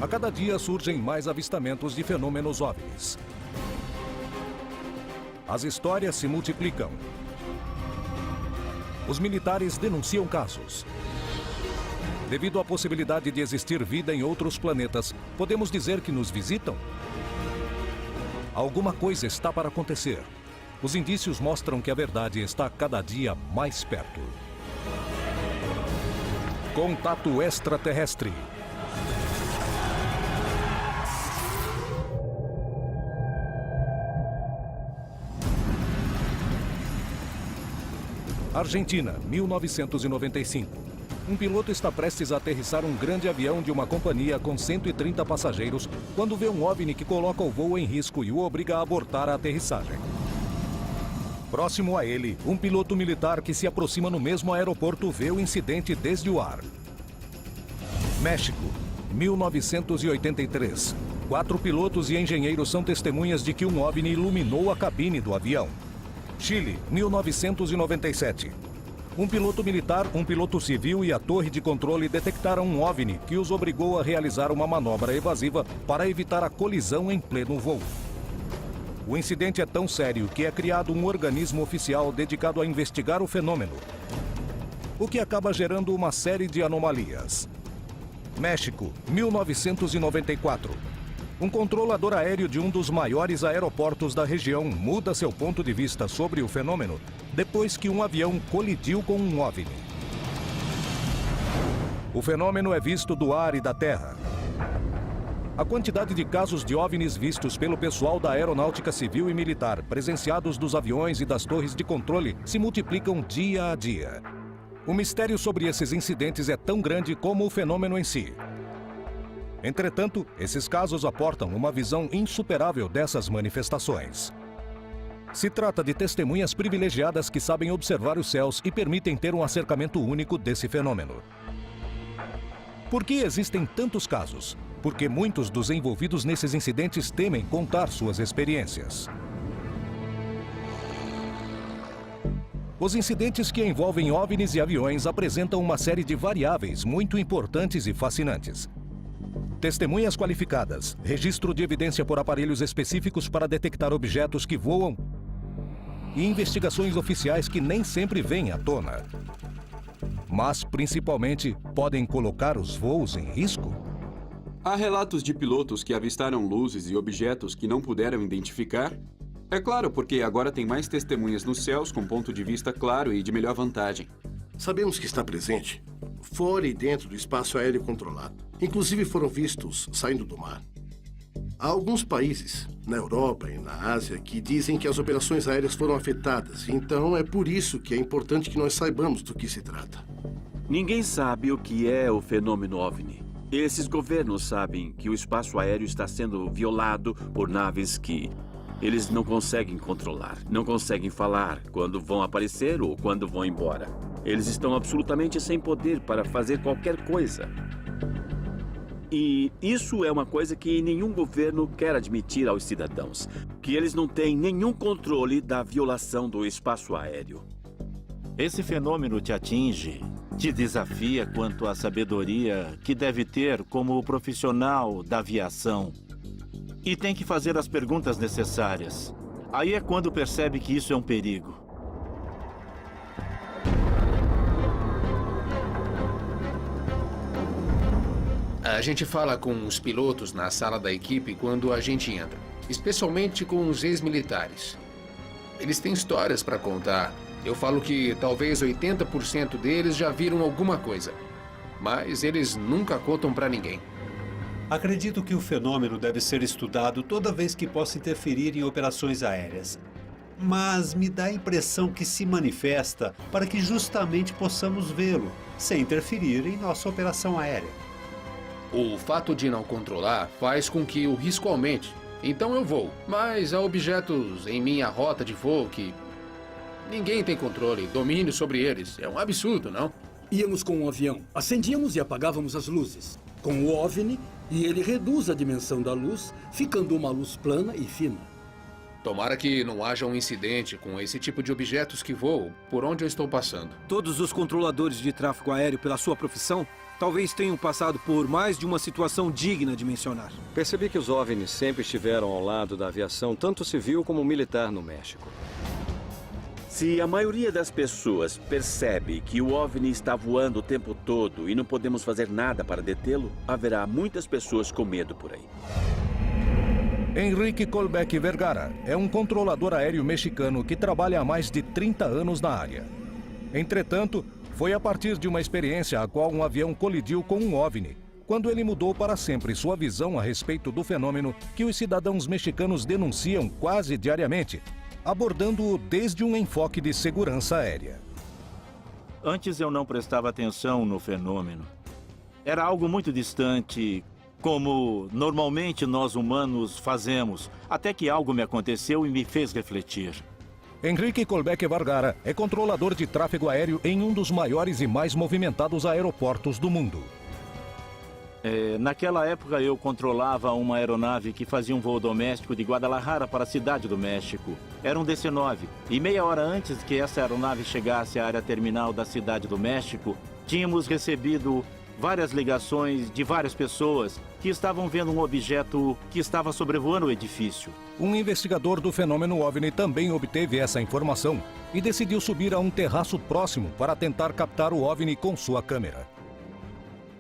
A cada dia surgem mais avistamentos de fenômenos OVNIs. As histórias se multiplicam. Os militares denunciam casos. Devido à possibilidade de existir vida em outros planetas, podemos dizer que nos visitam? Alguma coisa está para acontecer. Os indícios mostram que a verdade está cada dia mais perto. Contato extraterrestre. Argentina, 1995. Um piloto está prestes a aterrissar um grande avião de uma companhia com 130 passageiros quando vê um OVNI que coloca o voo em risco e o obriga a abortar a aterrissagem. Próximo a ele, um piloto militar que se aproxima no mesmo aeroporto vê o incidente desde o ar. México, 1983. 4 pilotos e engenheiros são testemunhas de que um OVNI iluminou a cabine do avião. Chile, 1997. Um piloto militar, um piloto civil e a torre de controle detectaram um OVNI que os obrigou a realizar uma manobra evasiva para evitar a colisão em pleno voo. O incidente é tão sério que é criado um organismo oficial dedicado a investigar o fenômeno, o que acaba gerando uma série de anomalias. México, 1994. Um controlador aéreo de um dos maiores aeroportos da região muda seu ponto de vista sobre o fenômeno depois que um avião colidiu com um OVNI. O fenômeno é visto do ar e da terra. A quantidade de casos de OVNIs vistos pelo pessoal da aeronáutica civil e militar, presenciados dos aviões e das torres de controle, se multiplicam dia a dia. O mistério sobre esses incidentes é tão grande como o fenômeno em si. Entretanto, esses casos aportam uma visão insuperável dessas manifestações. Se trata de testemunhas privilegiadas que sabem observar os céus e permitem ter um acercamento único desse fenômeno. Por que existem tantos casos? Porque muitos dos envolvidos nesses incidentes temem contar suas experiências. Os incidentes que envolvem OVNIs e aviões apresentam uma série de variáveis muito importantes e fascinantes. Testemunhas qualificadas, registro de evidência por aparelhos específicos para detectar objetos que voam e investigações oficiais que nem sempre vêm à tona. Mas, principalmente, podem colocar os voos em risco? Há relatos de pilotos que avistaram luzes e objetos que não puderam identificar. É claro, porque agora tem mais testemunhas nos céus com ponto de vista claro e de melhor vantagem. Sabemos que está presente, fora e dentro do espaço aéreo controlado. Inclusive foram vistos saindo do mar. Há alguns países, na Europa e na Ásia, que dizem que as operações aéreas foram afetadas. Então é por isso que é importante que nós saibamos do que se trata. Ninguém sabe o que é o fenômeno OVNI. Esses governos sabem que o espaço aéreo está sendo violado por naves que eles não conseguem controlar. Não conseguem falar quando vão aparecer ou quando vão embora. Eles estão absolutamente sem poder para fazer qualquer coisa. E isso é uma coisa que nenhum governo quer admitir aos cidadãos, que eles não têm nenhum controle da violação do espaço aéreo. Esse fenômeno te atinge, te desafia quanto à sabedoria que deve ter como profissional da aviação. E tem que fazer as perguntas necessárias. Aí é quando percebe que isso é um perigo. A gente fala com os pilotos na sala da equipe quando a gente entra, especialmente com os ex-militares. Eles têm histórias para contar. Eu falo que talvez 80% deles já viram alguma coisa, mas eles nunca contam para ninguém. Acredito que o fenômeno deve ser estudado toda vez que possa interferir em operações aéreas. Mas me dá a impressão que se manifesta para que justamente possamos vê-lo, sem interferir em nossa operação aérea. O fato de não controlar faz com que o risco aumente. Então eu vou, mas há objetos em minha rota de voo que ninguém tem controle, domínio sobre eles. É um absurdo, não? Íamos com um avião, acendíamos e apagávamos as luzes. Com o OVNI, e ele reduz a dimensão da luz, ficando uma luz plana e fina. Tomara que não haja um incidente com esse tipo de objetos que voam por onde eu estou passando. Todos os controladores de tráfego aéreo, pela sua profissão, talvez tenham passado por mais de uma situação digna de mencionar. Percebi que os OVNIs sempre estiveram ao lado da aviação, tanto civil como militar no México. Se a maioria das pessoas percebe que o OVNI está voando o tempo todo e não podemos fazer nada para detê-lo, haverá muitas pessoas com medo por aí. Enrique Colbeck Vergara é um controlador aéreo mexicano que trabalha há mais de 30 anos na área. Entretanto, foi a partir de uma experiência a qual um avião colidiu com um OVNI, quando ele mudou para sempre sua visão a respeito do fenômeno que os cidadãos mexicanos denunciam quase diariamente, abordando-o desde um enfoque de segurança aérea. Antes eu não prestava atenção no fenômeno. Era algo muito distante, como normalmente nós humanos fazemos, até que algo me aconteceu e me fez refletir. Enrique Colbeck Vergara é controlador de tráfego aéreo em um dos maiores e mais movimentados aeroportos do mundo. Naquela época eu controlava uma aeronave que fazia um voo doméstico de Guadalajara para a Cidade do México. Era um DC-9. E meia hora antes que essa aeronave chegasse à área terminal da Cidade do México, tínhamos recebido várias ligações de várias pessoas que estavam vendo um objeto que estava sobrevoando o edifício. Um investigador do fenômeno OVNI também obteve essa informação e decidiu subir a um terraço próximo para tentar captar o OVNI com sua câmera.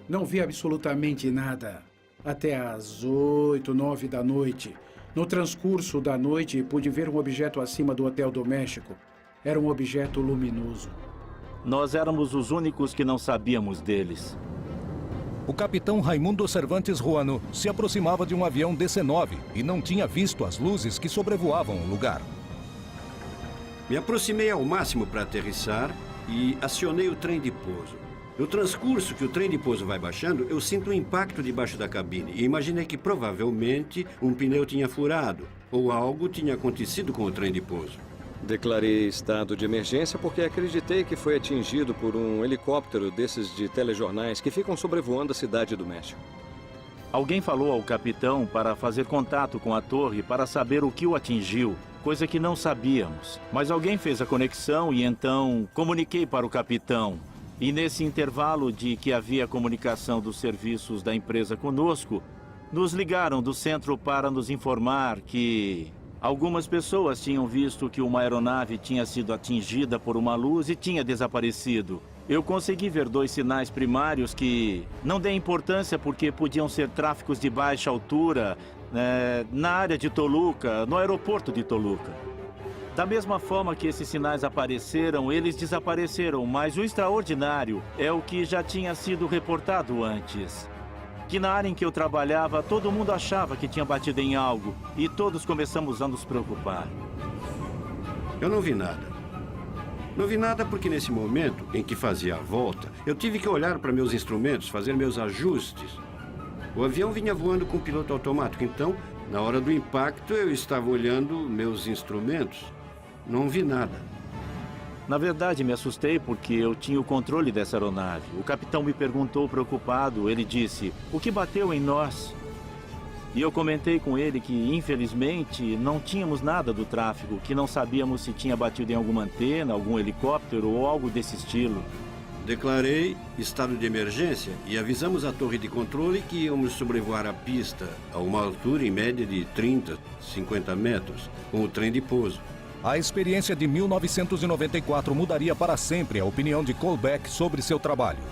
Não vi absolutamente nada. Até às 8, 9 da noite. No transcurso da noite, pude ver um objeto acima do Hotel do México. Era um objeto luminoso. Nós éramos os únicos que não sabíamos deles. O capitão Raimundo Cervantes Ruano se aproximava de um avião DC-9 e não tinha visto as luzes que sobrevoavam o lugar. Me aproximei ao máximo para aterrissar e acionei o trem de pouso. No transcurso que o trem de pouso vai baixando, eu sinto um impacto debaixo da cabine e imaginei que provavelmente um pneu tinha furado ou algo tinha acontecido com o trem de pouso. Declarei estado de emergência porque acreditei que foi atingido por um helicóptero desses de telejornais que ficam sobrevoando a Cidade do México. Alguém falou ao capitão para fazer contato com a torre para saber o que o atingiu, coisa que não sabíamos. Mas alguém fez a conexão e então comuniquei para o capitão. E nesse intervalo de que havia comunicação dos serviços da empresa conosco, nos ligaram do centro para nos informar que algumas pessoas tinham visto que uma aeronave tinha sido atingida por uma luz e tinha desaparecido. Eu consegui ver 2 sinais primários que não dei importância porque podiam ser tráficos de baixa altura na área de Toluca, no aeroporto de Toluca. Da mesma forma que esses sinais apareceram, eles desapareceram, mas o extraordinário é o que já tinha sido reportado antes. Que na área em que eu trabalhava, todo mundo achava que tinha batido em algo e todos começamos a nos preocupar. Eu não vi nada. Não vi nada porque nesse momento em que fazia a volta, eu tive que olhar para meus instrumentos, fazer meus ajustes. O avião vinha voando com piloto automático, então, na hora do impacto, eu estava olhando meus instrumentos. Não vi nada. Na verdade, me assustei porque eu tinha o controle dessa aeronave. O capitão me perguntou preocupado. Ele disse, o que bateu em nós? E eu comentei com ele que, infelizmente, não tínhamos nada do tráfego, que não sabíamos se tinha batido em alguma antena, algum helicóptero ou algo desse estilo. Declarei estado de emergência e avisamos a torre de controle que íamos sobrevoar a pista a uma altura em média de 30, 50 metros, com o trem de pouso. A experiência de 1994 mudaria para sempre a opinião de Colbeck sobre seu trabalho.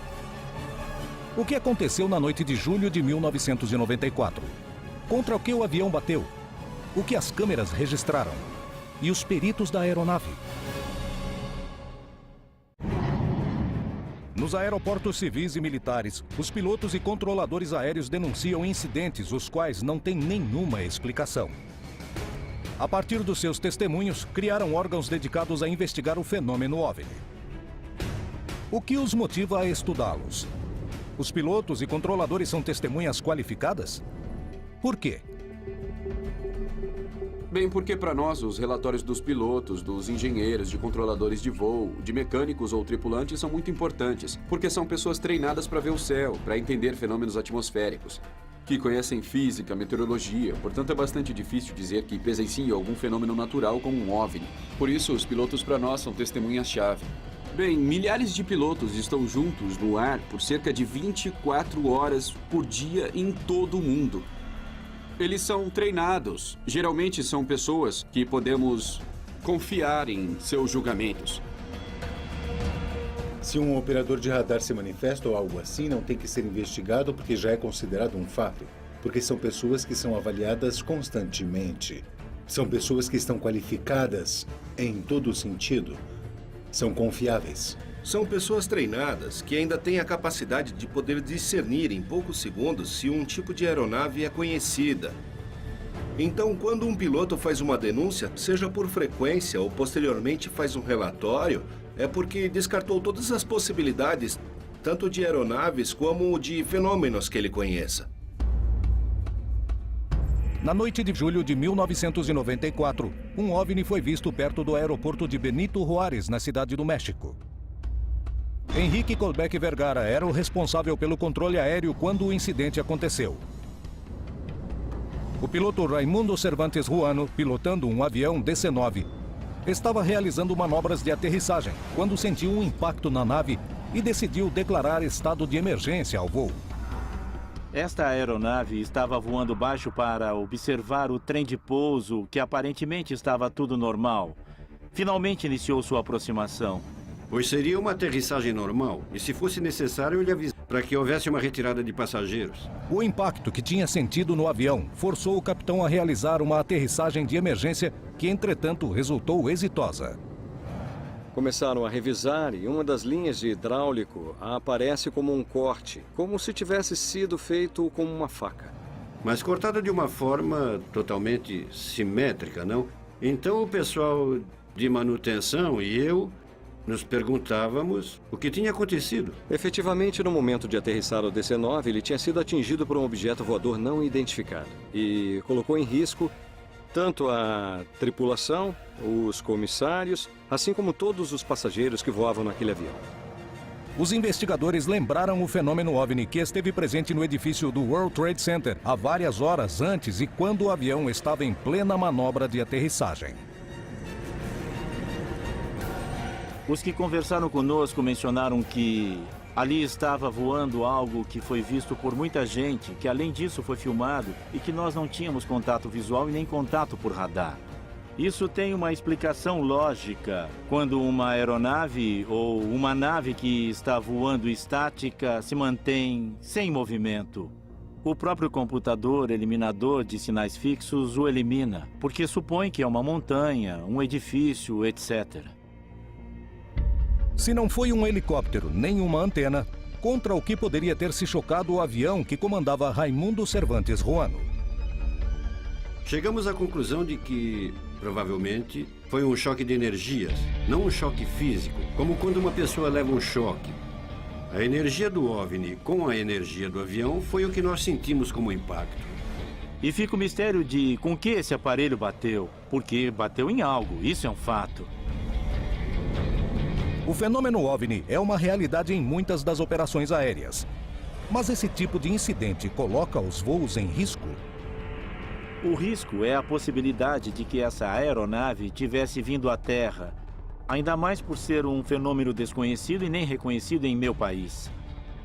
O que aconteceu na noite de julho de 1994? Contra o que o avião bateu? O que as câmeras registraram? E os peritos da aeronave? Nos aeroportos civis e militares, os pilotos e controladores aéreos denunciam incidentes os quais não têm nenhuma explicação. A partir dos seus testemunhos, criaram órgãos dedicados a investigar o fenômeno OVNI. O que os motiva a estudá-los? Os pilotos e controladores são testemunhas qualificadas? Por quê? Bem, porque para nós, os relatórios dos pilotos, dos engenheiros, de controladores de voo, de mecânicos ou tripulantes são muito importantes, porque são pessoas treinadas para ver o céu, para entender fenômenos atmosféricos. que conhecem física, meteorologia, portanto é bastante difícil dizer que presenciam algum fenômeno natural como um OVNI. Por isso, os pilotos para nós são testemunhas-chave. Bem, milhares de pilotos estão juntos no ar por cerca de 24 horas por dia em todo o mundo. Eles são treinados. Geralmente são pessoas que podemos confiar em seus julgamentos. Se um operador de radar se manifesta ou algo assim, não tem que ser investigado porque já é considerado um fato. Porque são pessoas que são avaliadas constantemente. São pessoas que estão qualificadas em todo sentido. São confiáveis. São pessoas treinadas que ainda têm a capacidade de poder discernir em poucos segundos se um tipo de aeronave é conhecida. Então, quando um piloto faz uma denúncia, seja por frequência ou posteriormente faz um relatório, é porque descartou todas as possibilidades, tanto de aeronaves como de fenômenos que ele conheça. Na noite de julho de 1994, um OVNI foi visto perto do aeroporto de Benito Juárez, na cidade do México. Henrique Colbeck Vergara era o responsável pelo controle aéreo quando o incidente aconteceu. O piloto Raimundo Cervantes Ruano, pilotando um avião DC-9, estava realizando manobras de aterrissagem quando sentiu um impacto na nave e decidiu declarar estado de emergência ao voo. Esta aeronave estava voando baixo para observar o trem de pouso, que aparentemente estava tudo normal. Finalmente iniciou sua aproximação. Pois seria uma aterrissagem normal, e se fosse necessário, ele avisou para que houvesse uma retirada de passageiros. O impacto que tinha sentido no avião forçou o capitão a realizar uma aterrissagem de emergência que, entretanto, resultou exitosa. Começaram a revisar e uma das linhas de hidráulico aparece como um corte, como se tivesse sido feito com uma faca. Mas cortada de uma forma totalmente simétrica, não? Então o pessoal de manutenção e eu nos perguntávamos o que tinha acontecido. Efetivamente, no momento de aterrissar o DC-9, ele tinha sido atingido por um objeto voador não identificado e colocou em risco tanto a tripulação, os comissários, assim como todos os passageiros que voavam naquele avião. Os investigadores lembraram o fenômeno OVNI que esteve presente no edifício do World Trade Center há várias horas antes e quando o avião estava em plena manobra de aterrissagem. Os que conversaram conosco mencionaram que ali estava voando algo que foi visto por muita gente, que além disso foi filmado e que nós não tínhamos contato visual e nem contato por radar. Isso tem uma explicação lógica. Quando uma aeronave ou uma nave que está voando estática se mantém sem movimento, o próprio computador eliminador de sinais fixos o elimina, porque supõe que é uma montanha, um edifício, etc. Se não foi um helicóptero nem uma antena, contra o que poderia ter se chocado o avião que comandava Raimundo Cervantes Ruano. Chegamos à conclusão de que, provavelmente, foi um choque de energias, não um choque físico, como quando uma pessoa leva um choque. A energia do OVNI com a energia do avião foi o que nós sentimos como impacto. E fica o mistério de com que esse aparelho bateu, porque bateu em algo, isso é um fato. O fenômeno OVNI é uma realidade em muitas das operações aéreas. Mas esse tipo de incidente coloca os voos em risco? O risco é a possibilidade de que essa aeronave tivesse vindo à Terra, ainda mais por ser um fenômeno desconhecido e nem reconhecido em meu país.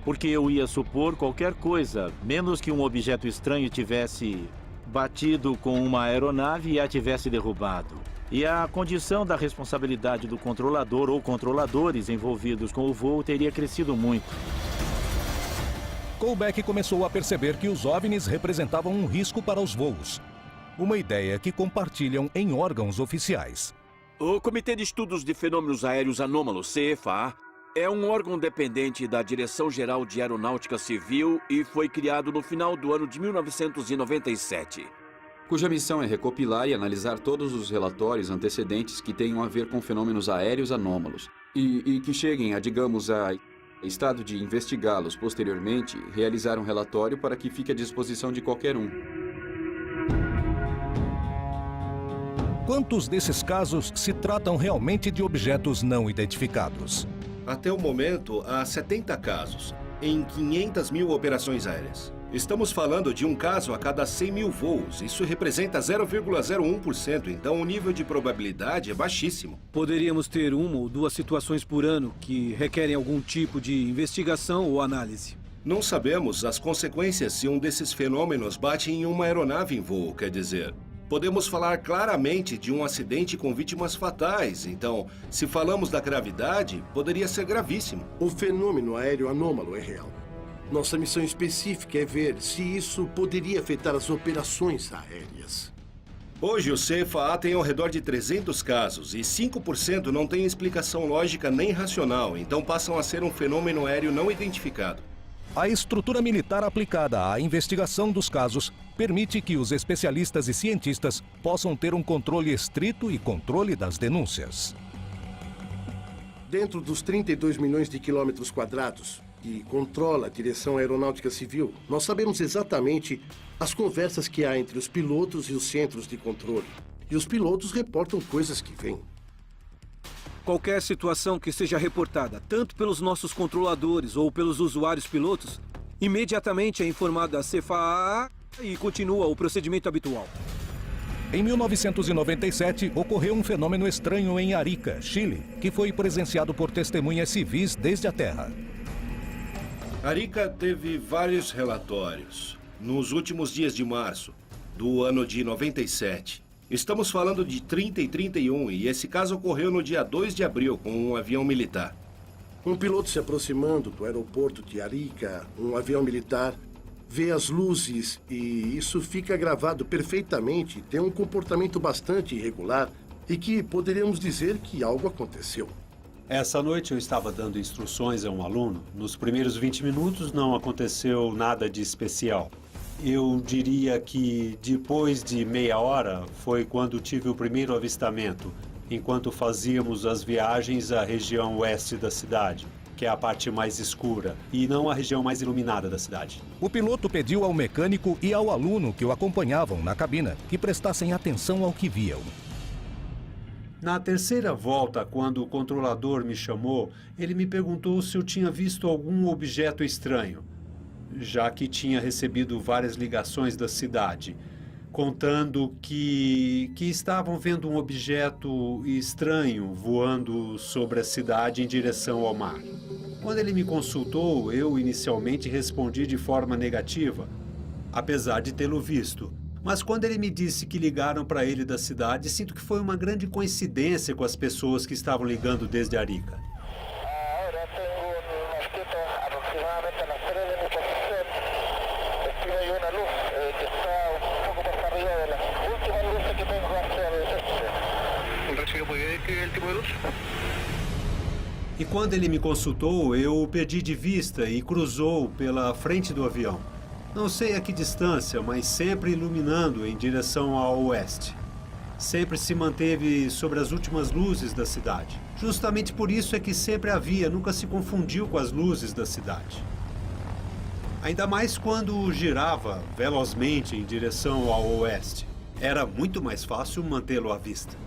Porque eu ia supor qualquer coisa, menos que um objeto estranho tivesse batido com uma aeronave e a tivesse derrubado. E a condição da responsabilidade do controlador ou controladores envolvidos com o voo teria crescido muito. Colbeck começou a perceber que os OVNIs representavam um risco para os voos. Uma ideia que compartilham em órgãos oficiais. O Comitê de Estudos de Fenômenos Aéreos Anômalos, CFA, é um órgão dependente da Direção-Geral de Aeronáutica Civil e foi criado no final do ano de 1997. Cuja missão é recopilar e analisar todos os relatórios antecedentes que tenham a ver com fenômenos aéreos anômalos e que cheguem a, digamos, a estado de investigá-los posteriormente, realizar um relatório para que fique à disposição de qualquer um. Quantos desses casos se tratam realmente de objetos não identificados? Até o momento, há 70 casos, em 500 mil operações aéreas. Estamos falando de um caso a cada 100 mil voos. Isso representa 0,01%, então o nível de probabilidade é baixíssimo. Poderíamos ter uma ou duas situações por ano que requerem algum tipo de investigação ou análise. Não sabemos as consequências se um desses fenômenos bate em uma aeronave em voo, quer dizer. Podemos falar claramente de um acidente com vítimas fatais. Então, se falamos da gravidade, poderia ser gravíssimo. O fenômeno aéreo anômalo é real. Nossa missão específica é ver se isso poderia afetar as operações aéreas. Hoje, o CFA tem ao redor de 300 casos e 5% não tem explicação lógica nem racional, então passam a ser um fenômeno aéreo não identificado. A estrutura militar aplicada à investigação dos casos permite que os especialistas e cientistas possam ter um controle estrito e controle das denúncias. Dentro dos 32 milhões de quilômetros quadrados que controla a direção aeronáutica civil, nós sabemos exatamente as conversas que há entre os pilotos e os centros de controle. E os pilotos reportam coisas que vêm. Qualquer situação que seja reportada, tanto pelos nossos controladores ou pelos usuários pilotos, imediatamente é informado à CFAA e continua o procedimento habitual. Em 1997, ocorreu um fenômeno estranho em Arica, Chile, que foi presenciado por testemunhas civis desde a Terra. Arica teve vários relatórios nos últimos dias de março do ano de 97. Estamos falando de 30 e 31 e esse caso ocorreu no dia 2 de abril com um avião militar. Um piloto se aproximando do aeroporto de Arica, um avião militar, vê as luzes e isso fica gravado perfeitamente. Tem um comportamento bastante irregular e que poderíamos dizer que algo aconteceu. Essa noite eu estava dando instruções a um aluno. Nos primeiros 20 minutos não aconteceu nada de especial. Eu diria que depois de meia hora foi quando tive o primeiro avistamento, enquanto fazíamos as viagens à região oeste da cidade, que é a parte mais escura, e não a região mais iluminada da cidade. O piloto pediu ao mecânico e ao aluno que o acompanhavam na cabina que prestassem atenção ao que viam. Na terceira volta, quando o controlador me chamou, ele me perguntou se eu tinha visto algum objeto estranho, já que tinha recebido várias ligações da cidade, contando que estavam vendo um objeto estranho voando sobre a cidade em direção ao mar. Quando ele me consultou, eu inicialmente respondi de forma negativa, apesar de tê-lo visto. Mas quando ele me disse que ligaram para ele da cidade, sinto que foi uma grande coincidência com as pessoas que estavam ligando desde Arica. E quando ele me consultou, eu o perdi de vista e cruzou pela frente do avião. Não sei a que distância, mas sempre iluminando em direção ao oeste. Sempre se manteve sobre as últimas luzes da cidade. Justamente por isso é que sempre havia, nunca se confundiu com as luzes da cidade. Ainda mais quando girava velozmente em direção ao oeste. Era muito mais fácil mantê-lo à vista.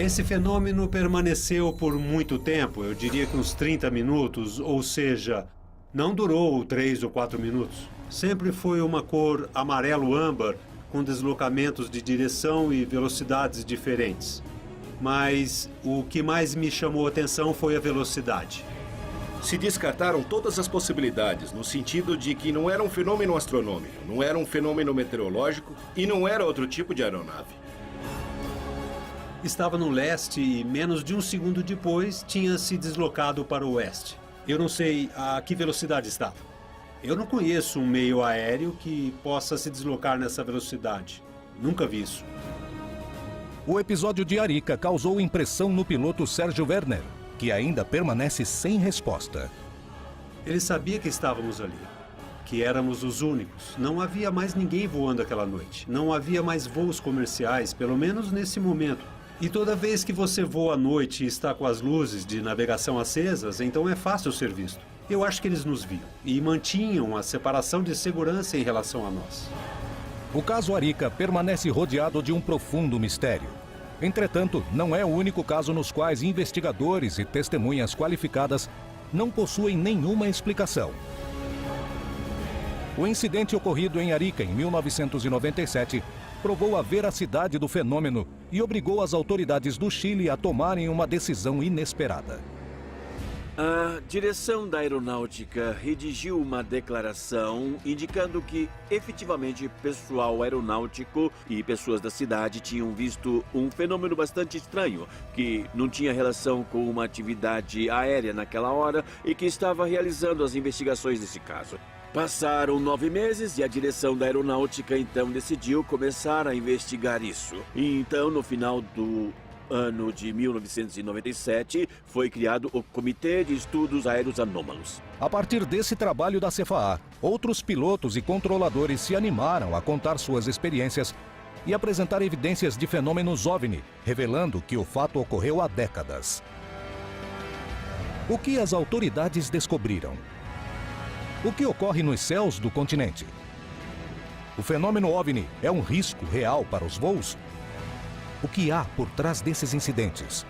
Esse fenômeno permaneceu por muito tempo, eu diria que uns 30 minutos, ou seja, não durou 3 ou 4 minutos. Sempre foi uma cor amarelo-âmbar, com deslocamentos de direção e velocidades diferentes. Mas o que mais me chamou a atenção foi a velocidade. Se descartaram todas as possibilidades, no sentido de que não era um fenômeno astronômico, não era um fenômeno meteorológico e não era outro tipo de aeronave. Estava no leste e menos de um segundo depois tinha se deslocado para o oeste. Eu não sei a que velocidade estava. Eu não conheço um meio aéreo que possa se deslocar nessa velocidade. Nunca vi isso. O episódio de Arica causou impressão no piloto Sérgio Werner, que ainda permanece sem resposta. Ele sabia que estávamos ali, que éramos os únicos. Não havia mais ninguém voando aquela noite. Não havia mais voos comerciais, pelo menos nesse momento. E toda vez que você voa à noite e está com as luzes de navegação acesas, então é fácil ser visto. Eu acho que eles nos viam e mantinham a separação de segurança em relação a nós. O caso Arica permanece rodeado de um profundo mistério. Entretanto, não é o único caso nos quais investigadores e testemunhas qualificadas não possuem nenhuma explicação. O incidente ocorrido em Arica em 1997 provou a veracidade do fenômeno e obrigou as autoridades do Chile a tomarem uma decisão inesperada. A direção da aeronáutica redigiu uma declaração indicando que, efetivamente, pessoal aeronáutico e pessoas da cidade tinham visto um fenômeno bastante estranho, que não tinha relação com uma atividade aérea naquela hora e que estava realizando as investigações desse caso. Passaram 9 meses e a direção da aeronáutica então decidiu começar a investigar isso. E então, no final do ano de 1997, foi criado o Comitê de Estudos Aéreos Anômalos. A partir desse trabalho da CFAA, outros pilotos e controladores se animaram a contar suas experiências e apresentar evidências de fenômenos OVNI, revelando que o fato ocorreu há décadas. O que as autoridades descobriram? O que ocorre nos céus do continente? O fenômeno OVNI é um risco real para os voos? O que há por trás desses incidentes?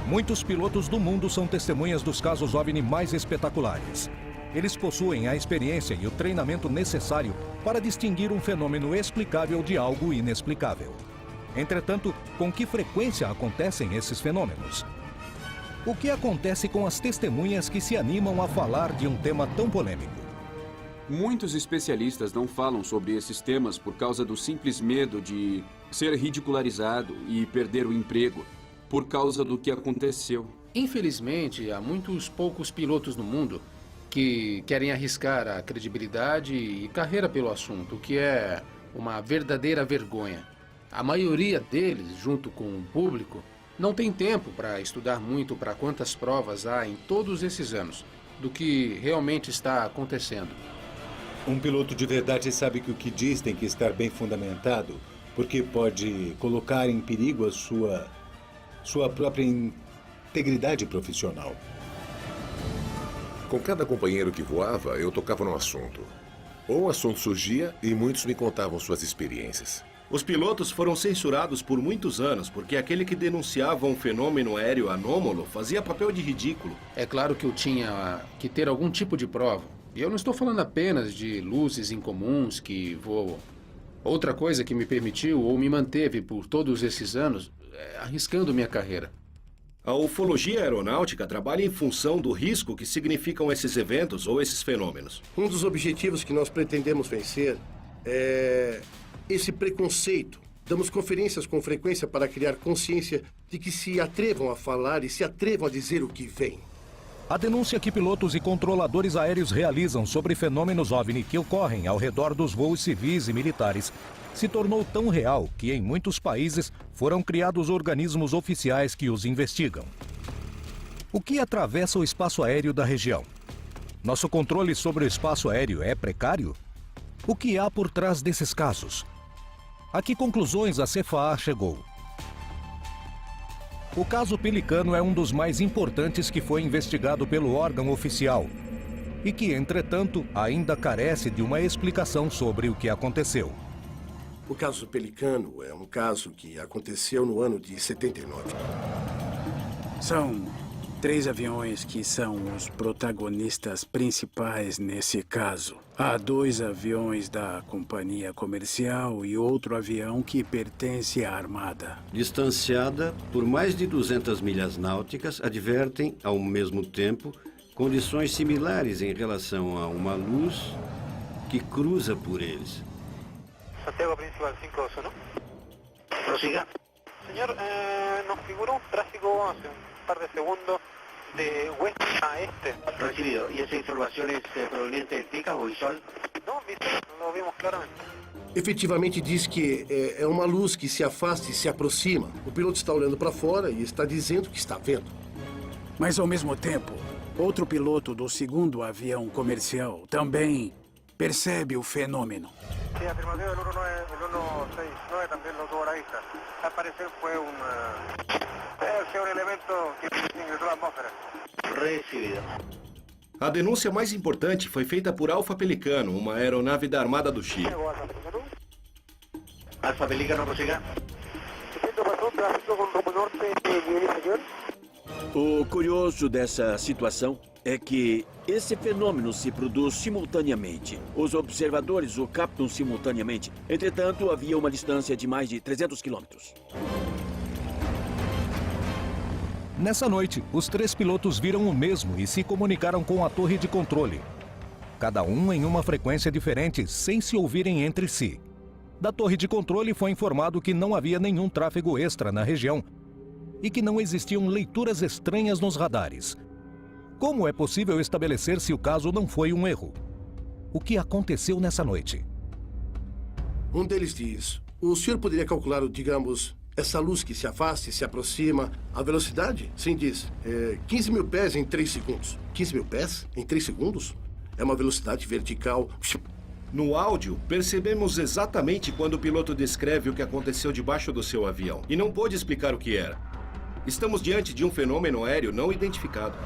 Muitos pilotos do mundo são testemunhas dos casos OVNI mais espetaculares. Eles possuem a experiência e o treinamento necessário para distinguir um fenômeno explicável de algo inexplicável. Entretanto, com que frequência acontecem esses fenômenos? O que acontece com as testemunhas que se animam a falar de um tema tão polêmico? Muitos especialistas não falam sobre esses temas por causa do simples medo de ser ridicularizado e perder o emprego, por causa do que aconteceu. Infelizmente, há muitos poucos pilotos no mundo que querem arriscar a credibilidade e carreira pelo assunto, o que é uma verdadeira vergonha. A maioria deles, junto com o público, não tem tempo para estudar muito para quantas provas há em todos esses anos do que realmente está acontecendo. Um piloto de verdade sabe que o que diz tem que estar bem fundamentado, porque pode colocar em perigo a sua própria integridade profissional. Com cada companheiro que voava, eu tocava no assunto. Ou o assunto surgia e muitos me contavam suas experiências. Os pilotos foram censurados por muitos anos, porque aquele que denunciava um fenômeno aéreo anômalo fazia papel de ridículo. É claro que eu tinha que ter algum tipo de prova. E eu não estou falando apenas de luzes incomuns que voam. Outra coisa que me permitiu ou me manteve por todos esses anos é arriscando minha carreira. A ufologia aeronáutica trabalha em função do risco que significam esses eventos ou esses fenômenos. Um dos objetivos que nós pretendemos vencer é esse preconceito. Damos conferências com frequência para criar consciência de que se atrevam a falar e se atrevam a dizer o que vem. A denúncia que pilotos e controladores aéreos realizam sobre fenômenos OVNI que ocorrem ao redor dos voos civis e militares se tornou tão real que em muitos países foram criados organismos oficiais que os investigam. O que atravessa o espaço aéreo da região? Nosso controle sobre o espaço aéreo é precário? O que há por trás desses casos? A que conclusões a CFAA chegou? O caso Pelicano é um dos mais importantes que foi investigado pelo órgão oficial e que, entretanto, ainda carece de uma explicação sobre o que aconteceu. O caso Pelicano é um caso que aconteceu no ano de 79. São 3 aviões que são os protagonistas principais nesse caso. Há 2 aviões da companhia comercial e outro avião que pertence à Armada. Distanciada por mais de 200 milhas náuticas, advertem, ao mesmo tempo, condições similares em relação a uma luz que cruza por eles. Santiago Principal 521. Prosiga. Señor, nos figura un tráfico hace un par de segundos de oeste a este. Recibido. ¿Y esa información es proveniente de TICA o ISOL? No, viste, lo vimos claramente. Efetivamente diz que é uma luz que se afasta e se aproxima. O piloto está olhando para fora e está dizendo que está vendo. Mas, ao mesmo tempo, outro piloto do 2º avião comercial também percebe o fenômeno. Sí, afirmativo, el 169 también lo tuvo a la vista. Al parecer fue un elemento que ingresó a la atmósfera. Recibido. A denúncia mais importante foi feita por Alfa Pelicano, uma aeronave da Armada do Chile. Alfa Pelicano, prosiga. O curioso dessa situação é que esse fenômeno se produz simultaneamente. Os observadores o captam simultaneamente. Entretanto, havia uma distância de mais de 300 quilômetros. Nessa noite, os 3 pilotos viram o mesmo e se comunicaram com a torre de controle. Cada um em uma frequência diferente, sem se ouvirem entre si. Da torre de controle foi informado que não havia nenhum tráfego extra na região e que não existiam leituras estranhas nos radares. Como é possível estabelecer se o caso não foi um erro? O que aconteceu nessa noite? Um deles diz: o senhor poderia calcular, digamos, essa luz que se afasta e se aproxima, a velocidade? Sim, diz. 15 mil pés em 3 segundos. 15 mil pés em 3 segundos? É uma velocidade vertical. No áudio, percebemos exatamente quando o piloto descreve o que aconteceu debaixo do seu avião e não pôde explicar o que era. Estamos diante de um fenômeno aéreo não identificado.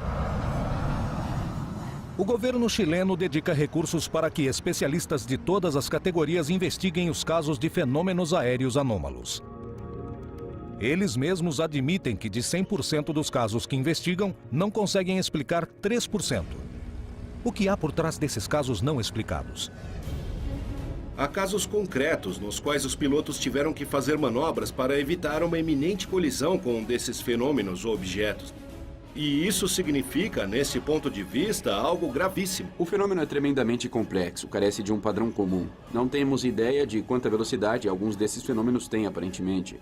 O governo chileno dedica recursos para que especialistas de todas as categorias investiguem os casos de fenômenos aéreos anômalos. Eles mesmos admitem que de 100% dos casos que investigam, não conseguem explicar 3%. O que há por trás desses casos não explicados? Há casos concretos nos quais os pilotos tiveram que fazer manobras para evitar uma iminente colisão com um desses fenômenos ou objetos. E isso significa, nesse ponto de vista, algo gravíssimo. O fenômeno é tremendamente complexo, carece de um padrão comum. Não temos ideia de quanta velocidade alguns desses fenômenos têm, aparentemente.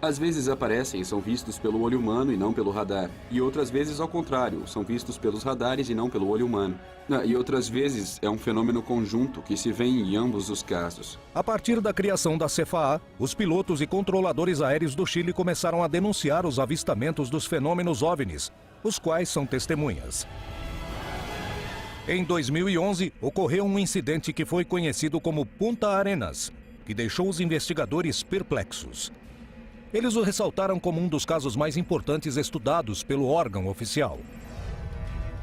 Às vezes aparecem e são vistos pelo olho humano e não pelo radar. E outras vezes, ao contrário, são vistos pelos radares e não pelo olho humano. E outras vezes é um fenômeno conjunto que se vê em ambos os casos. A partir da criação da CFAA, os pilotos e controladores aéreos do Chile começaram a denunciar os avistamentos dos fenômenos OVNIs, os quais são testemunhas. Em 2011, ocorreu um incidente que foi conhecido como Punta Arenas, que deixou os investigadores perplexos. Eles o ressaltaram como um dos casos mais importantes estudados pelo órgão oficial.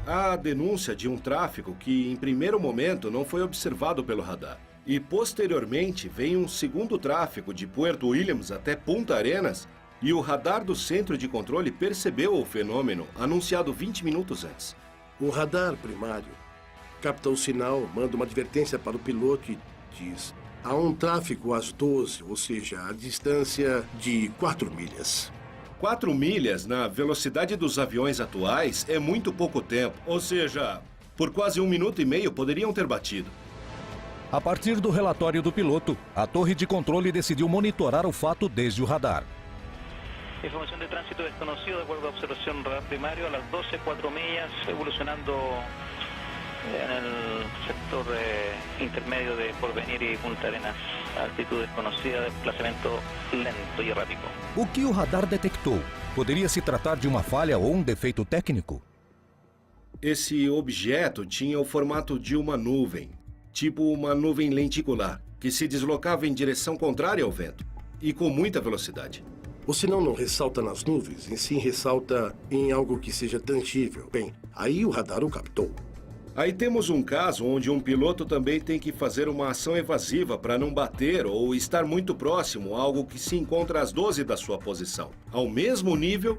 Há a denúncia de um tráfego que, em primeiro momento, não foi observado pelo radar. E, posteriormente, vem um segundo tráfego de Puerto Williams até Punta Arenas e o radar do centro de controle percebeu o fenômeno, anunciado 20 minutos antes. O radar primário capta o sinal, manda uma advertência para o piloto e diz: há um tráfego às 12, ou seja, a distância de 4 milhas. 4 milhas na velocidade dos aviões atuais é muito pouco tempo. Ou seja, por quase 1 minuto e meio poderiam ter batido. A partir do relatório do piloto, a torre de controle decidiu monitorar o fato desde o radar. Información de tránsito desconocido de acuerdo a observación radar primario a las 12, 4 millas, evolucionando en el sector intermedio de Porvenir y Punta Arenas, altitud desconocida, desplazamento lento e errático. O que o radar detectou? Poderia se tratar de uma falha ou um defeito técnico? Esse objeto tinha o formato de uma nuvem, tipo uma nuvem lenticular, que se deslocava em direção contrária ao vento, e com muita velocidade. O sinal não ressalta nas nuvens, em si ressalta em algo que seja tangível. Bem, aí o radar o captou. Aí temos um caso onde um piloto também tem que fazer uma ação evasiva para não bater ou estar muito próximo a algo que se encontra às 12 da sua posição, ao mesmo nível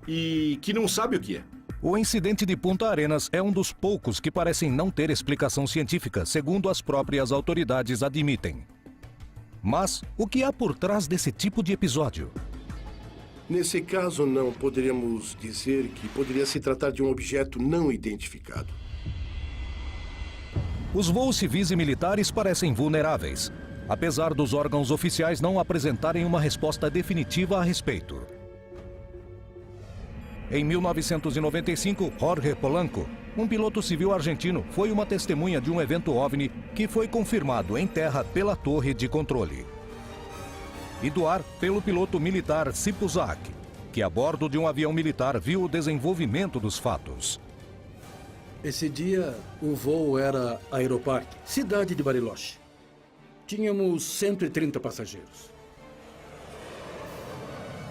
e que não sabe o que é. O incidente de Punta Arenas é um dos poucos que parecem não ter explicação científica, segundo as próprias autoridades admitem. Mas o que há por trás desse tipo de episódio? Nesse caso, não poderíamos dizer que poderia se tratar de um objeto não identificado. Os voos civis e militares parecem vulneráveis, apesar dos órgãos oficiais não apresentarem uma resposta definitiva a respeito. Em 1995, Jorge Polanco, um piloto civil argentino, foi uma testemunha de um evento OVNI que foi confirmado em terra pela torre de controle. E do ar pelo piloto militar Sipuzak, que a bordo de um avião militar viu o desenvolvimento dos fatos. Esse dia, o voo era Aeroparque, cidade de Bariloche. Tínhamos 130 passageiros.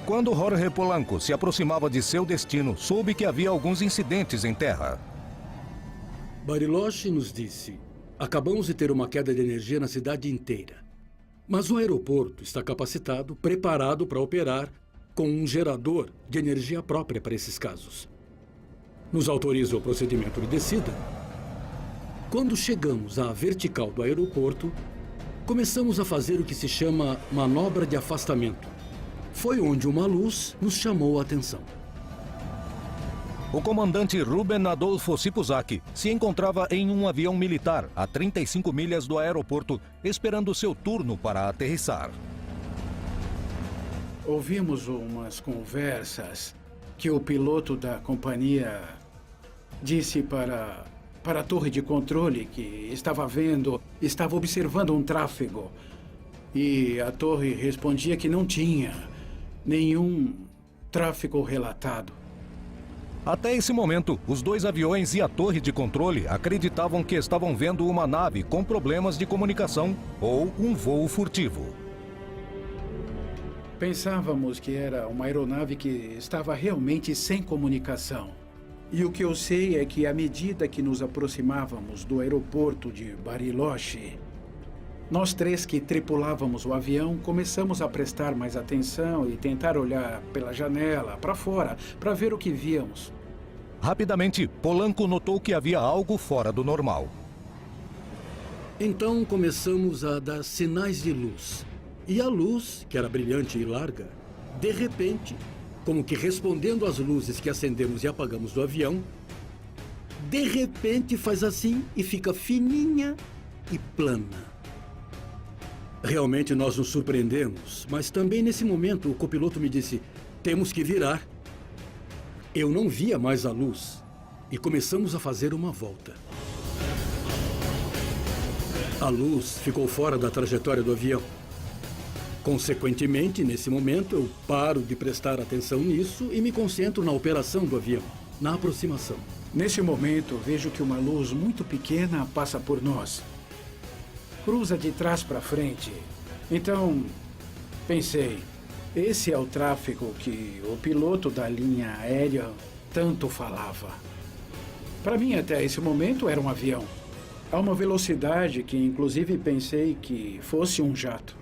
Quando Jorge Polanco se aproximava de seu destino, soube que havia alguns incidentes em terra. Bariloche nos disse: acabamos de ter uma queda de energia na cidade inteira. Mas o aeroporto está capacitado, preparado para operar com um gerador de energia própria para esses casos. Nos autoriza o procedimento de descida. Quando chegamos à vertical do aeroporto, começamos a fazer o que se chama manobra de afastamento. Foi onde uma luz nos chamou a atenção. O comandante Ruben Adolfo Sipuzak se encontrava em um avião militar a 35 milhas do aeroporto, esperando seu turno para aterrissar. Ouvimos umas conversas que o piloto da companhia disse para a torre de controle que estava observando um tráfego. E a torre respondia que não tinha nenhum tráfego relatado. Até esse momento, os dois aviões e a torre de controle acreditavam que estavam vendo uma nave com problemas de comunicação ou um voo furtivo. Pensávamos que era uma aeronave que estava realmente sem comunicação. E o que eu sei é que, à medida que nos aproximávamos do aeroporto de Bariloche, nós três que tripulávamos o avião começamos a prestar mais atenção e tentar olhar pela janela, para fora, para ver o que víamos. Rapidamente, Polanco notou que havia algo fora do normal. Então começamos a dar sinais de luz. E a luz, que era brilhante e larga, de repente, como que respondendo às luzes que acendemos e apagamos do avião, de repente faz assim e fica fininha e plana. Realmente nós nos surpreendemos, mas também nesse momento o copiloto me disse: temos que virar. Eu não via mais a luz e começamos a fazer uma volta. A luz ficou fora da trajetória do avião. Consequentemente, nesse momento, eu paro de prestar atenção nisso e me concentro na operação do avião, na aproximação. Nesse momento, vejo que uma luz muito pequena passa por nós. Cruza de trás para frente. Então, pensei, esse é o tráfego que o piloto da linha aérea tanto falava. Para mim, até esse momento, era um avião. A uma velocidade que, inclusive, pensei que fosse um jato.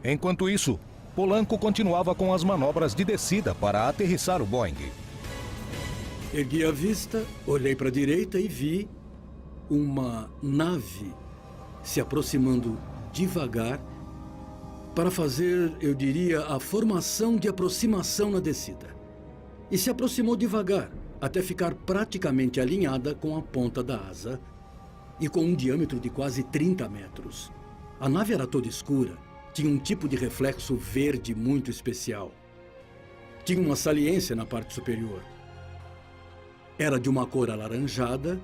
Enquanto isso, Polanco continuava com as manobras de descida para aterrissar o Boeing. Ergui a vista, olhei para a direita e vi uma nave se aproximando devagar para fazer, eu diria, a formação de aproximação na descida. E se aproximou devagar, até ficar praticamente alinhada com a ponta da asa e com um diâmetro de quase 30 metros. A nave era toda escura, tinha um tipo de reflexo verde muito especial. Tinha uma saliência na parte superior. Era de uma cor alaranjada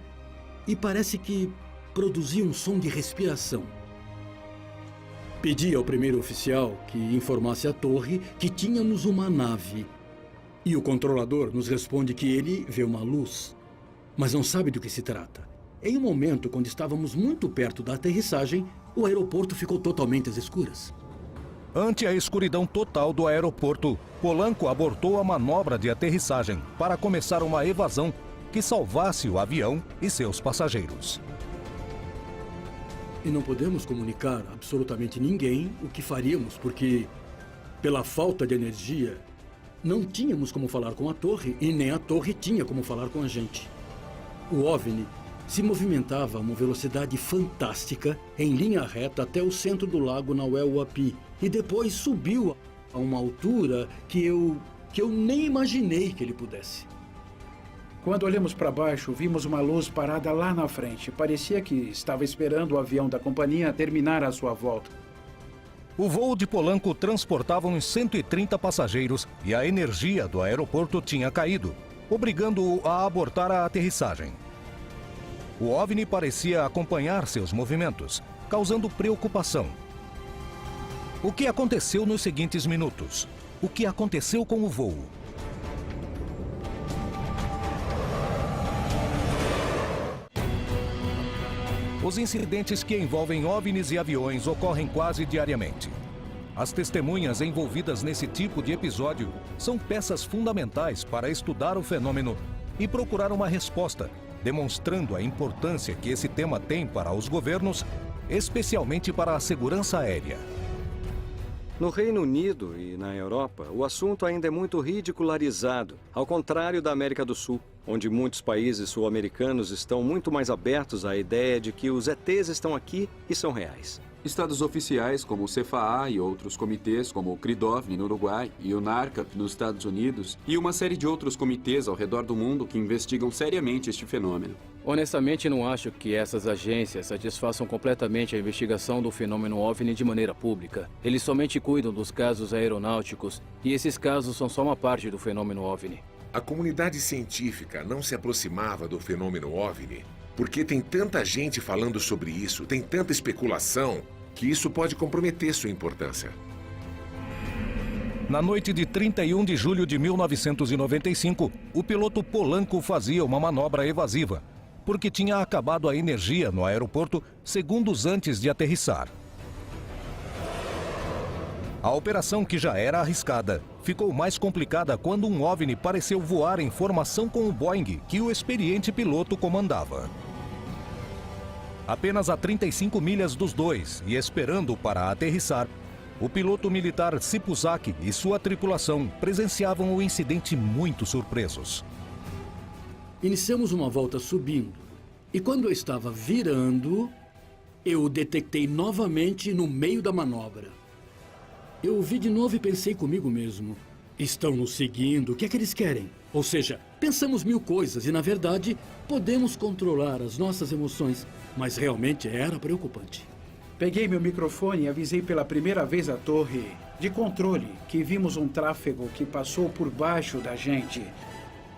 e parece que produzia um som de respiração. Pedi ao primeiro oficial que informasse a torre que tínhamos uma nave. E o controlador nos responde que ele vê uma luz, mas não sabe do que se trata. Em um momento, quando estávamos muito perto da aterrissagem, o aeroporto ficou totalmente às escuras. Ante a escuridão total do aeroporto, Polanco abortou a manobra de aterrissagem para começar uma evasão que salvasse o avião e seus passageiros. E não podemos comunicar a absolutamente ninguém o que faríamos, porque, pela falta de energia, não tínhamos como falar com a torre e nem a torre tinha como falar com a gente. O OVNI se movimentava a uma velocidade fantástica em linha reta até o centro do lago Nahuel Huapi e depois subiu a uma altura que eu nem imaginei que ele pudesse. Quando olhamos para baixo, vimos uma luz parada lá na frente. Parecia que estava esperando o avião da companhia terminar a sua volta. O voo de Polanco transportava uns 130 passageiros e a energia do aeroporto tinha caído, obrigando-o a abortar a aterrissagem. O OVNI parecia acompanhar seus movimentos, causando preocupação. O que aconteceu nos seguintes minutos? O que aconteceu com o voo? Os incidentes que envolvem OVNIs e aviões ocorrem quase diariamente. As testemunhas envolvidas nesse tipo de episódio são peças fundamentais para estudar o fenômeno e procurar uma resposta demonstrando a importância que esse tema tem para os governos, especialmente para a segurança aérea. No Reino Unido e na Europa, o assunto ainda é muito ridicularizado, ao contrário da América do Sul, onde muitos países sul-americanos estão muito mais abertos à ideia de que os ETs estão aqui e são reais. Estados oficiais como o CFAA e outros comitês como o CRIDOVNI no Uruguai e o NARCAP nos Estados Unidos e uma série de outros comitês ao redor do mundo que investigam seriamente este fenômeno. Honestamente, não acho que essas agências satisfaçam completamente a investigação do fenômeno OVNI de maneira pública. Eles somente cuidam dos casos aeronáuticos e esses casos são só uma parte do fenômeno OVNI. A comunidade científica não se aproximava do fenômeno OVNI porque tem tanta gente falando sobre isso, tem tanta especulação, que isso pode comprometer sua importância. Na noite de 31 de julho de 1995, o piloto Polanco fazia uma manobra evasiva, porque tinha acabado a energia no aeroporto segundos antes de aterrissar. A operação, que já era arriscada, ficou mais complicada quando um OVNI pareceu voar em formação com o Boeing que o experiente piloto comandava. Apenas a 35 milhas dos dois e esperando para aterrissar, o piloto militar Sipuzaki e sua tripulação presenciavam o incidente muito surpresos. Iniciamos uma volta subindo e quando eu estava virando, eu o detectei novamente no meio da manobra. Eu o vi de novo e pensei comigo mesmo: estão nos seguindo, o que é que eles querem? Ou seja, pensamos mil coisas e, na verdade, podemos controlar as nossas emoções, mas realmente era preocupante. Peguei meu microfone e avisei pela primeira vez a torre de controle que vimos um tráfego que passou por baixo da gente.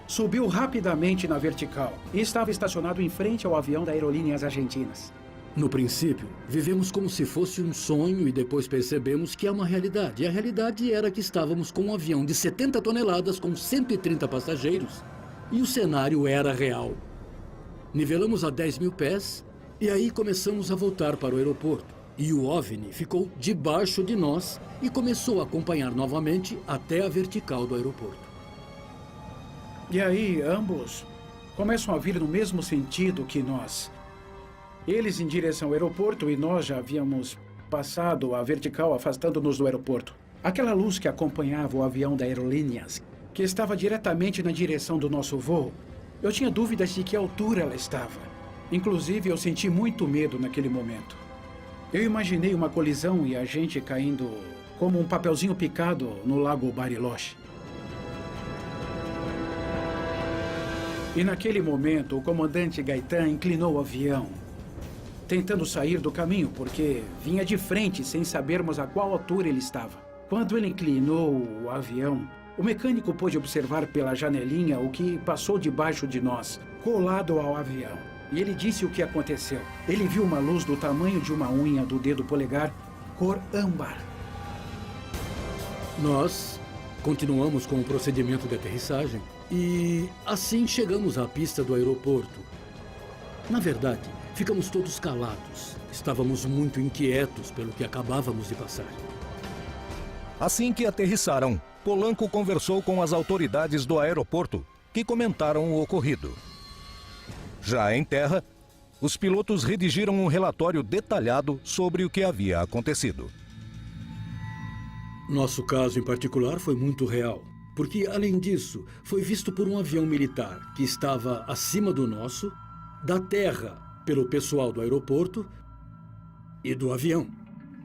Subiu rapidamente na vertical e estava estacionado em frente ao avião da Aerolíneas Argentinas. No princípio, vivemos como se fosse um sonho e depois percebemos que é uma realidade. E a realidade era que estávamos com um avião de 70 toneladas com 130 passageiros e o cenário era real. Nivelamos a 10 mil pés e aí começamos a voltar para o aeroporto. E o OVNI ficou debaixo de nós e começou a acompanhar novamente até a vertical do aeroporto. E aí, ambos começam a vir no mesmo sentido que nós. Eles em direção ao aeroporto e nós já havíamos passado a vertical, afastando-nos do aeroporto. Aquela luz que acompanhava o avião da Aerolíneas, que estava diretamente na direção do nosso voo, eu tinha dúvidas de que altura ela estava. Inclusive, eu senti muito medo naquele momento. Eu imaginei uma colisão e a gente caindo como um papelzinho picado no lago Bariloche. E naquele momento, o comandante Gaetan inclinou o avião, tentando sair do caminho, porque vinha de frente sem sabermos a qual altura ele estava. Quando ele inclinou o avião, o mecânico pôde observar pela janelinha o que passou debaixo de nós, colado ao avião. E ele disse o que aconteceu. Ele viu uma luz do tamanho de uma unha do dedo polegar, cor âmbar. Nós continuamos com o procedimento de aterrissagem e assim chegamos à pista do aeroporto. Na verdade, ficamos todos calados. Estávamos muito inquietos pelo que acabávamos de passar. Assim que aterrissaram, Polanco conversou com as autoridades do aeroporto, que comentaram o ocorrido. Já em terra, os pilotos redigiram um relatório detalhado sobre o que havia acontecido. Nosso caso em particular foi muito real, porque, além disso, foi visto por um avião militar que estava acima do nosso, da terra pelo pessoal do aeroporto e do avião.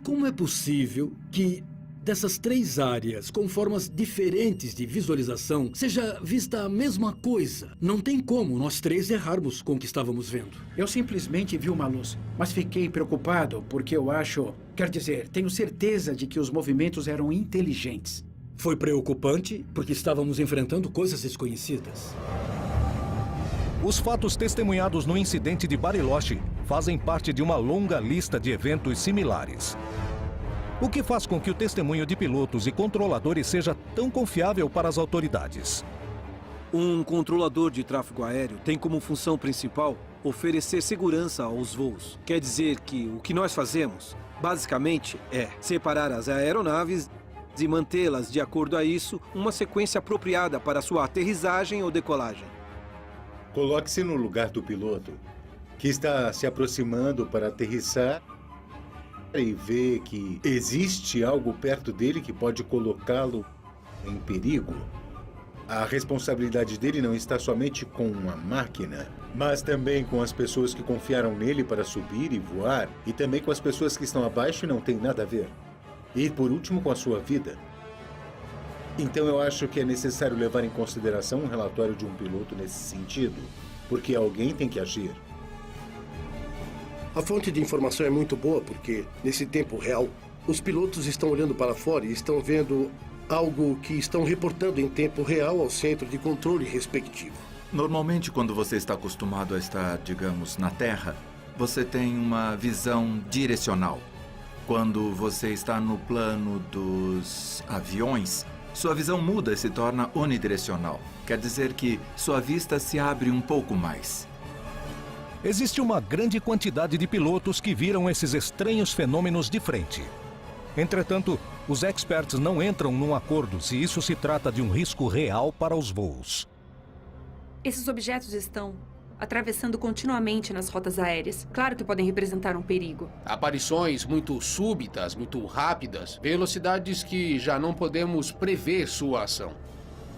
Como é possível que dessas três áreas, com formas diferentes de visualização, seja vista a mesma coisa? Não tem como nós três errarmos com o que estávamos vendo. Eu simplesmente vi uma luz, mas fiquei preocupado porque eu acho... Quer dizer, tenho certeza de que os movimentos eram inteligentes. Foi preocupante porque estávamos enfrentando coisas desconhecidas. Os fatos testemunhados no incidente de Bariloche fazem parte de uma longa lista de eventos similares. O que faz com que o testemunho de pilotos e controladores seja tão confiável para as autoridades? Um controlador de tráfego aéreo tem como função principal oferecer segurança aos voos. Quer dizer que o que nós fazemos, basicamente, é separar as aeronaves e mantê-las, de acordo a isso, uma sequência apropriada para sua aterrissagem ou decolagem. Coloque-se no lugar do piloto, que está se aproximando para aterrissar e vê que existe algo perto dele que pode colocá-lo em perigo. A responsabilidade dele não está somente com a máquina, mas também com as pessoas que confiaram nele para subir e voar, e também com as pessoas que estão abaixo e não têm nada a ver. E, por último, com a sua vida. Então, eu acho que é necessário levar em consideração um relatório de um piloto nesse sentido, porque alguém tem que agir. A fonte de informação é muito boa porque, nesse tempo real, os pilotos estão olhando para fora e estão vendo algo que estão reportando em tempo real ao centro de controle respectivo. Normalmente, quando você está acostumado a estar, digamos, na Terra, você tem uma visão direcional. Quando você está no plano dos aviões, sua visão muda e se torna unidirecional. Quer dizer que sua vista se abre um pouco mais. Existe uma grande quantidade de pilotos que viram esses estranhos fenômenos de frente. Entretanto, os experts não entram num acordo se isso se trata de um risco real para os voos. Esses objetos estão atravessando continuamente nas rotas aéreas. Claro que podem representar um perigo. Aparições muito súbitas, muito rápidas, velocidades que já não podemos prever sua ação.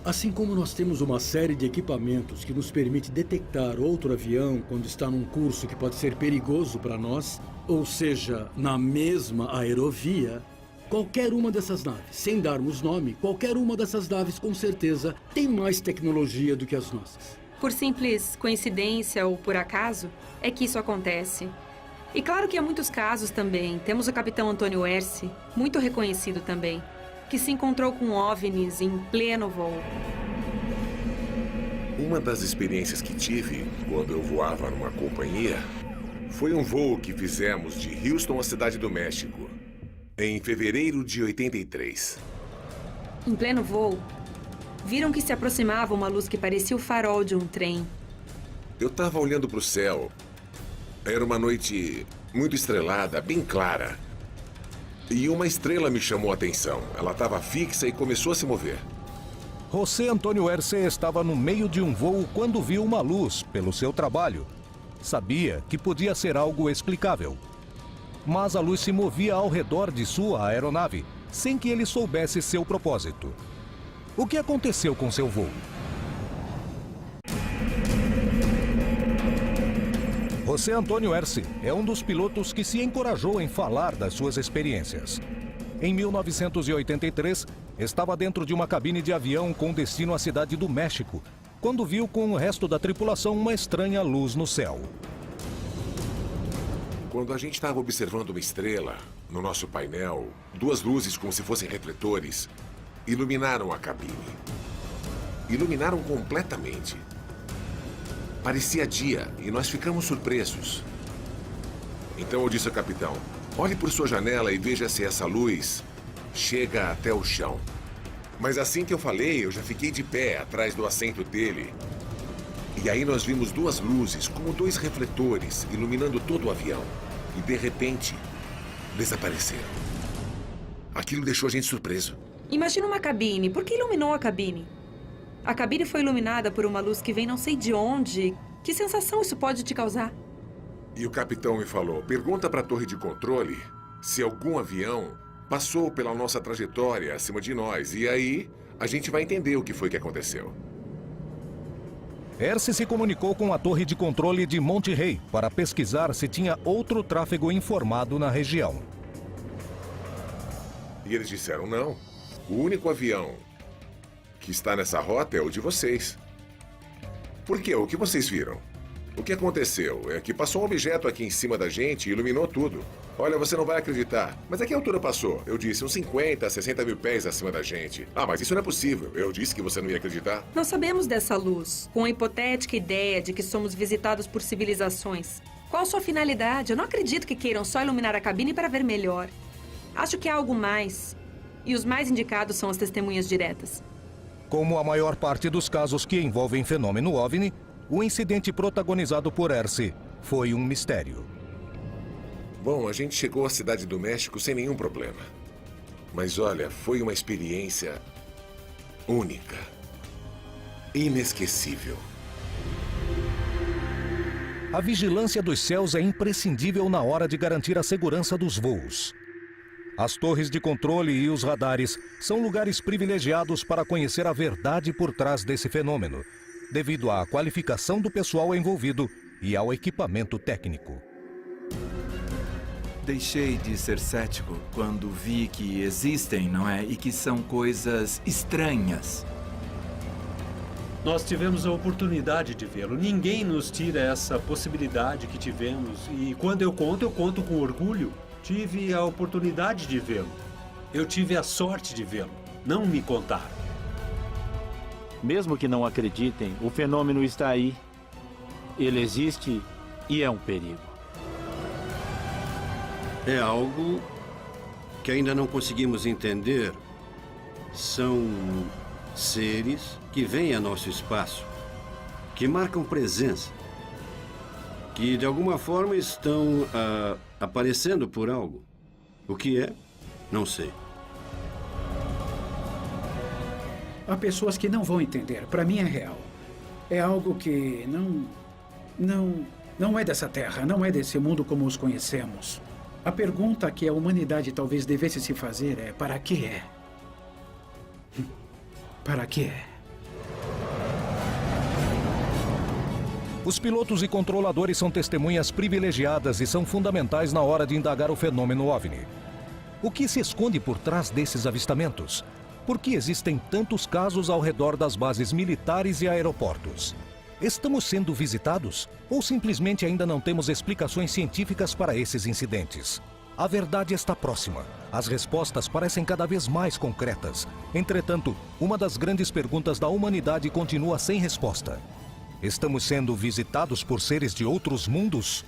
Assim como nós temos uma série de equipamentos que nos permite detectar outro avião quando está num curso que pode ser perigoso para nós, ou seja, na mesma aerovia, qualquer uma dessas naves, sem darmos nome, qualquer uma dessas naves com certeza tem mais tecnologia do que as nossas. Por simples coincidência ou por acaso, é que isso acontece. E claro que há muitos casos também. Temos o capitão Antônio Erce, muito reconhecido também, que se encontrou com OVNIs em pleno voo. Uma das experiências que tive quando eu voava numa companhia foi um voo que fizemos de Houston à Cidade do México, em fevereiro de 83. Em pleno voo, viram que se aproximava uma luz que parecia o farol de um trem. Eu estava olhando para o céu. Era uma noite muito estrelada, bem clara. E uma estrela me chamou a atenção. Ela estava fixa e começou a se mover. José Antônio Erce estava no meio de um voo quando viu uma luz pelo seu trabalho. Sabia que podia ser algo explicável. Mas a luz se movia ao redor de sua aeronave, sem que ele soubesse seu propósito. O que aconteceu com seu voo? José Antônio Erce é um dos pilotos que se encorajou em falar das suas experiências. Em 1983, estava dentro de uma cabine de avião com destino à Cidade do México, quando viu com o resto da tripulação uma estranha luz no céu. Quando a gente estava observando uma estrela, no nosso painel, duas luzes como se fossem refletores iluminaram a cabine. Iluminaram completamente. Parecia dia e nós ficamos surpresos. Então eu disse ao capitão, olhe por sua janela e veja se essa luz chega até o chão. Mas assim que eu falei, eu já fiquei de pé atrás do assento dele. E aí nós vimos duas luzes, como dois refletores, iluminando todo o avião. E de repente, desapareceram. Aquilo deixou a gente surpreso. Imagina uma cabine. Por que iluminou a cabine? A cabine foi iluminada por uma luz que vem não sei de onde. Que sensação isso pode te causar? E o capitão me falou, pergunta para a torre de controle se algum avião passou pela nossa trajetória acima de nós. E aí, a gente vai entender o que foi que aconteceu. Erce se comunicou com a torre de controle de Monte Rey para pesquisar se tinha outro tráfego informado na região. E eles disseram, não. O único avião que está nessa rota é o de vocês. Por quê? O que vocês viram? O que aconteceu é que passou um objeto aqui em cima da gente e iluminou tudo. Olha, você não vai acreditar. Mas a que altura passou? Eu disse, uns 50, 60 mil pés acima da gente. Ah, mas isso não é possível. Eu disse que você não ia acreditar. Nós sabemos dessa luz, com a hipotética ideia de que somos visitados por civilizações. Qual a sua finalidade? Eu não acredito que queiram só iluminar a cabine para ver melhor. Acho que há algo mais. E os mais indicados são as testemunhas diretas. Como a maior parte dos casos que envolvem fenômeno OVNI, o incidente protagonizado por Erce foi um mistério. Bom, a gente chegou à Cidade do México sem nenhum problema. Mas olha, foi uma experiência única, inesquecível. A vigilância dos céus é imprescindível na hora de garantir a segurança dos voos. As torres de controle e os radares são lugares privilegiados para conhecer a verdade por trás desse fenômeno, devido à qualificação do pessoal envolvido e ao equipamento técnico. Deixei de ser cético quando vi que existem, não é? E que são coisas estranhas. Nós tivemos a oportunidade de vê-lo. Ninguém nos tira essa possibilidade que tivemos. E quando eu conto com orgulho. Tive a oportunidade de vê-lo. Eu tive a sorte de vê-lo. Não me contaram. Mesmo que não acreditem, o fenômeno está aí. Ele existe e é um perigo. É algo que ainda não conseguimos entender. São seres que vêm a nosso espaço, que marcam presença, que de alguma forma estão aparecendo por algo. O que é? Não sei. Há pessoas que não vão entender. Para mim é real. É algo que não é dessa terra, não é desse mundo como os conhecemos. A pergunta que a humanidade talvez devesse se fazer é: para que é? Para que é? Os pilotos e controladores são testemunhas privilegiadas e são fundamentais na hora de indagar o fenômeno OVNI. O que se esconde por trás desses avistamentos? Por que existem tantos casos ao redor das bases militares e aeroportos? Estamos sendo visitados? Ou simplesmente ainda não temos explicações científicas para esses incidentes? A verdade está próxima. As respostas parecem cada vez mais concretas. Entretanto, uma das grandes perguntas da humanidade continua sem resposta. Estamos sendo visitados por seres de outros mundos?